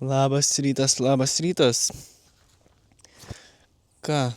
Labas rytas, labas rytas. Ką,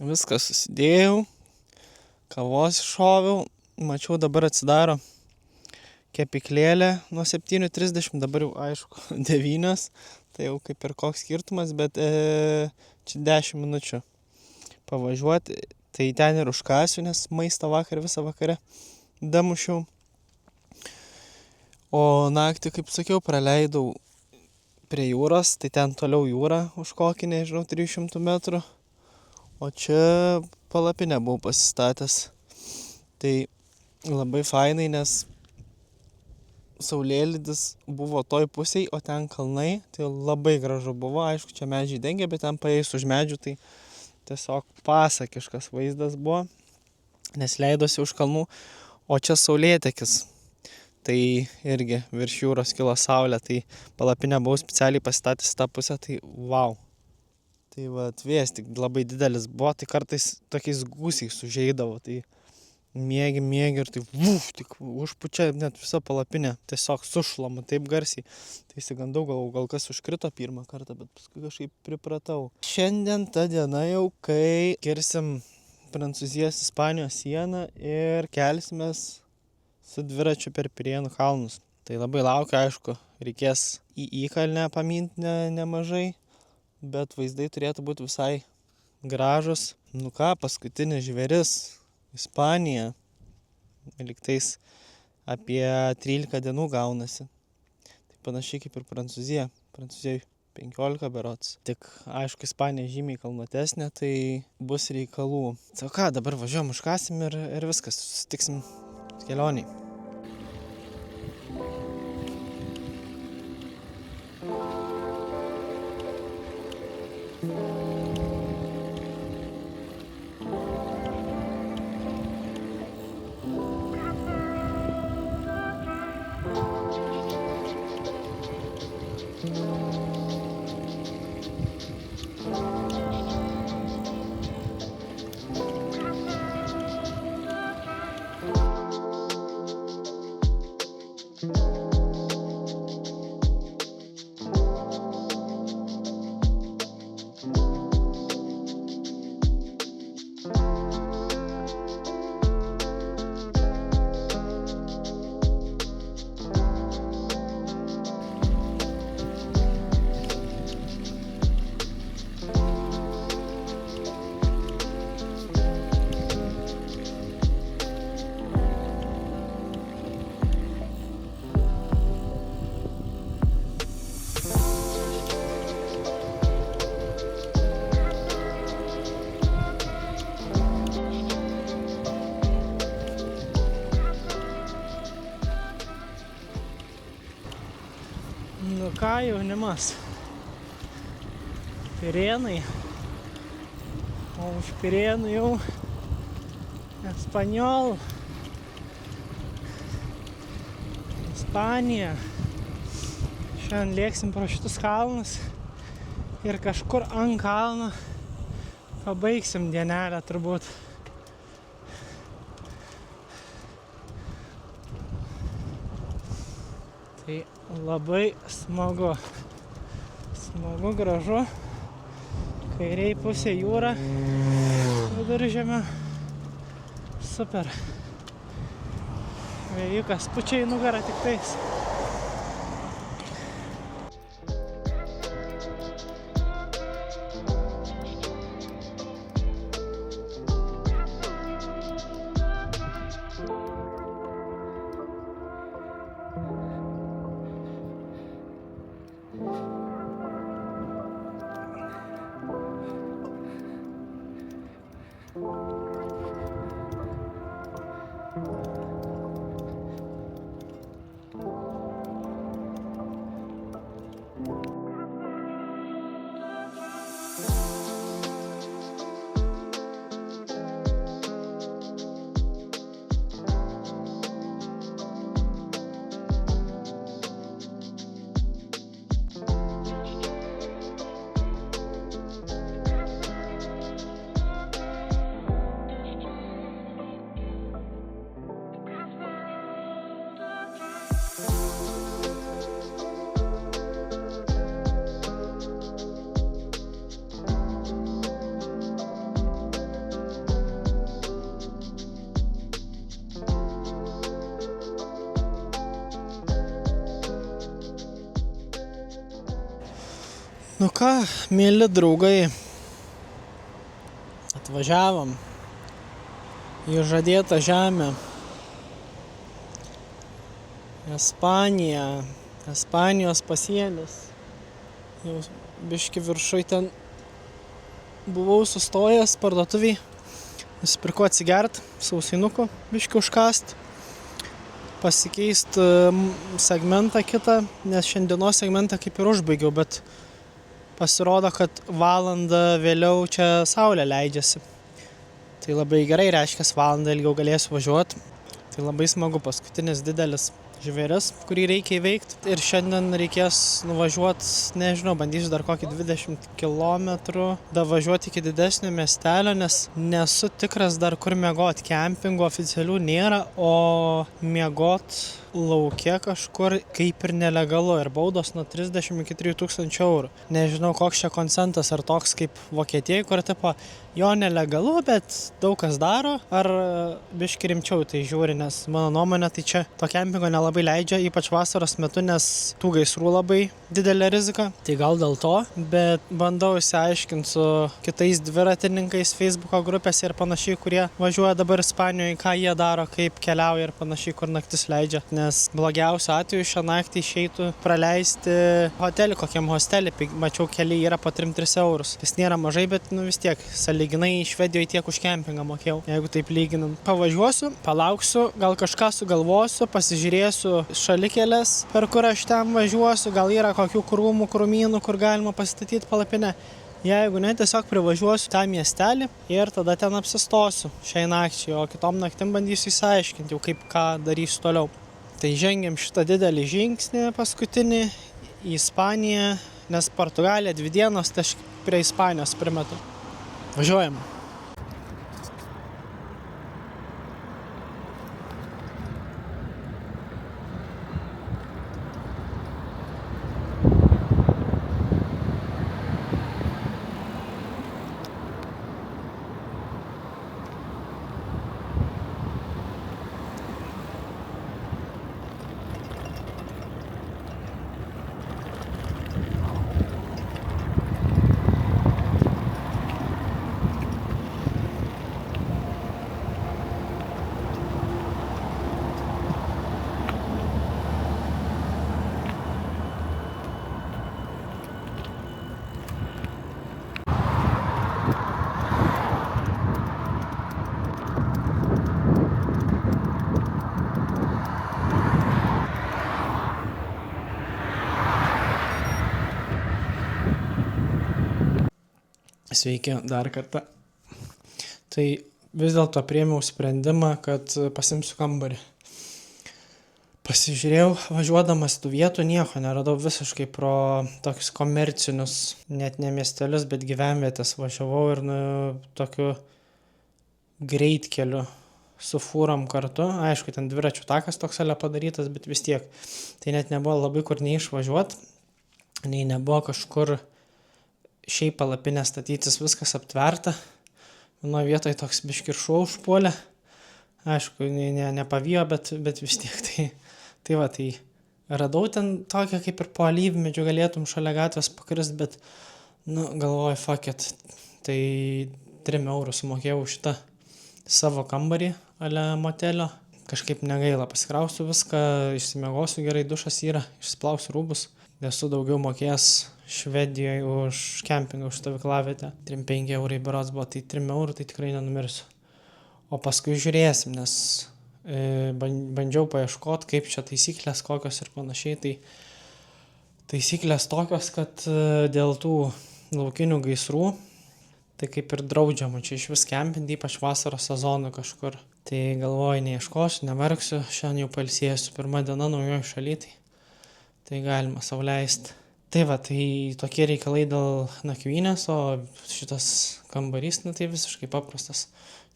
viską susidėjau, kavos iššoviau, mačiau dabar atsidaro kepyklėlė nuo 7:30, dabar jau aišku 9, tai jau kaip ir koks skirtumas, bet čia 10 minučių pavažiuoti, tai ten ir užkasiu, nes maistą vakar visą vakarę damušiau. O naktį, kaip sakiau, praleidau prie jūros, tai ten toliau jūra už kokį, nežinau, 300 metrų, o čia palapinę buvau pasistatęs. Tai labai fainai, nes saulėlydis buvo toj pusėj, o ten kalnai, tai labai gražu buvo, aišku, čia medžiai dengia, bet ten paėjus už medžių, tai tiesiog pasakiškas vaizdas buvo, nes leidosi už kalnų, o čia saulėtekis. Tai irgi virš jūros kilo saulė, tai palapinę buvau specialiai pasistatęs tą pusę, tai vau. Tai vat vėjas tik labai didelis buvo, tai kartais tokiais gūsiais užeidavo, tai miegi ir tai tik užpučia net visą palapinę, tiesiog sušlama taip garsiai. Tai išsigandau, gal kas užkrito pirmą kartą, bet paskui kažkaip pripratau. Šiandien ta diena jau, kai kirsim Prancūzijos Ispanijos sieną ir kelsimės su dviračiu per Pirėnų kalnus. Tai labai laukiu, aišku, reikės į įkalnę paminti nemažai, bet vaizdai turėtų būti visai gražus. Nu ką, paskutinis žvėris, Ispanija, lygtais apie 13 dienų gaunasi. Tai panašiai kaip ir Prancūzija. Prancūzijai 15 berods. Tik aišku, Ispanija žymiai kalnuotesnė, tai bus reikalų. O ką, dabar važiuojam, užkasim ir viskas, susitiksim kelioniai. Nu ką, jaunimas, Pirėnai, o už Pirėnų jau Espanjol, Ispanija. Šiandien lėksim pro šitus kalnus ir kažkur ant kalno pabaigsim dienelę turbūt. Tai labai smagu, gražu, kairiai pusė jūra, Viduržemio, super. Vėjukas pučia į nugarą tiktais. Nu ką, mėly draugai, atvažiavom į žadėtą žemę. Ispanija, Ispanijos pasienis. Jau biški viršui ten buvau sustojęs parduotuviai, nusipirkau atsigert, sausainuku biški užkast, pasikeist segmentą kitą, nes šiandienos segmentą kaip ir užbaigiau, bet pasirodo, kad valandą vėliau čia saulė leidžiasi. Tai labai gerai, reiškia, valandą ilgiau galėsiu važiuoti. Tai labai smagu, paskutinis didelis žvėris, kurį reikia įveikti. Ir šiandien reikės nuvažiuoti, nežinau, bandysiu dar kokį 20 kilometrų, davažiuoti iki didesnio miestelio, nes nesu tikras dar kur miegot. Kempingų oficialių nėra, o miegot lauke kažkur kaip ir nelegalu. Ir baudos nuo 30 iki 3000 eurų. Nežinau, koks čia konsentas, ar toks kaip Vokietijai, kur tipo jo nelegalu, bet daug kas daro, ar biški rimčiau tai žiūri, nes mano nuomonė tai čia to kempingo nelabai leidžia, ypač vasaros metu, nes tų gaisrų labai didelė rizika. Tai gal dėl to, bet bandau išsiaiškinti su kitais dviratininkais Facebooko grupėse ir panašiai, kurie važiuoja dabar Ispanijoje, ką jie daro, kaip keliauja ir panašiai, kur naktis leidžia. Nes blogiausiu atveju šią naktį išeitų praleisti hotelį, kokiam hostelį, mačiau keli yra po 3-3 eurus. Jis nėra mažai, bet vis tiek, sąlyginai Švedijoje tiek už kempingą mokėjau, jeigu taip lyginant. Pavažiuosiu, palauksiu, gal kažką sugalvosiu, pasižiūrėsiu šalikelės, per kur aš ten važiuosiu, gal yra kokių krūmų, krūmynų, kur galima pasistatyti palapinę. Jeigu ne, tiesiog privažiuosiu tą miestelį ir tada ten apsistosiu šiai nakčiai, o kitom naktim bandysiu įsiaiškinti jau kaip ką darysiu toliau. Tai žengiam šitą didelį žingsnį paskutinį į Ispaniją, nes Portugalija 2 dienos, tai aš prie Ispanijos primetu. Važiuojam. Sveiki dar kartą. Tai vis dėlto priėmiau sprendimą, kad pasimsiu kambarį. Pasižiūrėjau, važiuodamas tų vietų nieko neradau, visiškai pro tokius komercinius, net ne miestelius, bet gyvenvietės važiavau ir tokiu greitkeliu su fūrom kartu. Aišku, ten dviračių takas toks padarytas, bet vis tiek. Tai net nebuvo labai kur nei išvažiuoti, nei nebuvo kažkur šiaip palapinę statytis, viskas aptverta. Vienoje vietoje toks biški ir šuo užpuolė. Aišku, nepavijo, bet vis tiek. Tai radau ten tokią kaip ir po alyvmedžių galėtum šalia gatvės pakrist, bet galvoju, fuck it. Tai 3 eurus sumokėjau šitą savo kambarį ale motelio. Kažkaip negaila, pasikrausiu viską, išsimiegosiu gerai, dušas yra, išsiplausiu rūbus. Esu daugiau mokėjęs Švedijoje už kempingą, už stovyklavietę. 3-5 eurai berods buvo, tai 3 eurų tai tikrai nenumirsiu. O paskui žiūrėsim, nes bandžiau paieškoti, kaip čia taisyklės kokios ir panašiai. Tai taisyklės tokios, kad dėl tų laukinių gaisrų, tai kaip ir draudžiama čia iš vis kempinti, ypač vasaros sezonų kažkur. Tai galvoju, neieškosiu, nevargsiu, šiandien jau pailsėsiu, 1 diena naujoje šalyje, tai galima sau leisti. Tai tokie reikalai dėl nakvynės, o šitas kambarys, tai visiškai paprastas.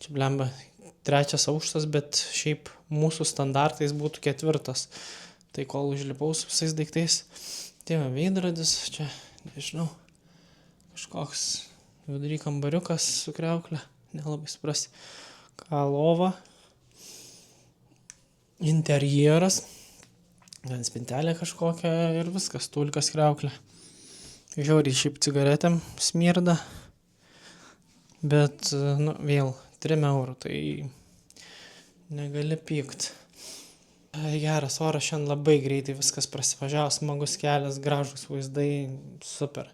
Čia blemba 3 aukštas, bet šiaip mūsų standartais būtų 4. Tai kol užlipau su visais daiktais, tai veidrodis, čia, nežinau, kažkoks vidury kambariukas su kriaukle, nelabai suprasti. Ką lova, interjeras, gan spintelė kažkokia ir viskas, tulkas kriauklė. Žiauriai šiaip cigaretėm smirda, bet, nu, vėl 3 eurų, tai negali pykt. Geras oras, šiandien labai greitai viskas prasivažiavo, smagus kelias, gražus vaizdai, super.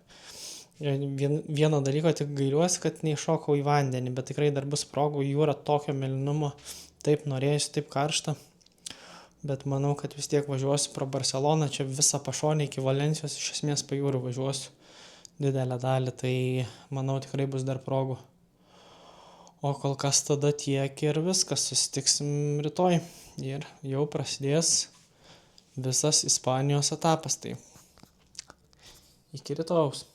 Vieno dalyko tik gailiuosi, kad neiššokau į vandenį, bet tikrai dar bus progų, jūra tokio mėlynumo, taip norėjusi, taip karšta. Bet manau, kad vis tiek važiuosiu pro Barceloną, čia visą pašonę iki Valencijos, iš esmės pajūriu važiuosiu didelę dalį, tai manau tikrai bus dar progų. O kol kas tada tiek ir viskas, susitiksim rytoj ir jau prasidės visas Ispanijos etapas, tai iki rytojaus.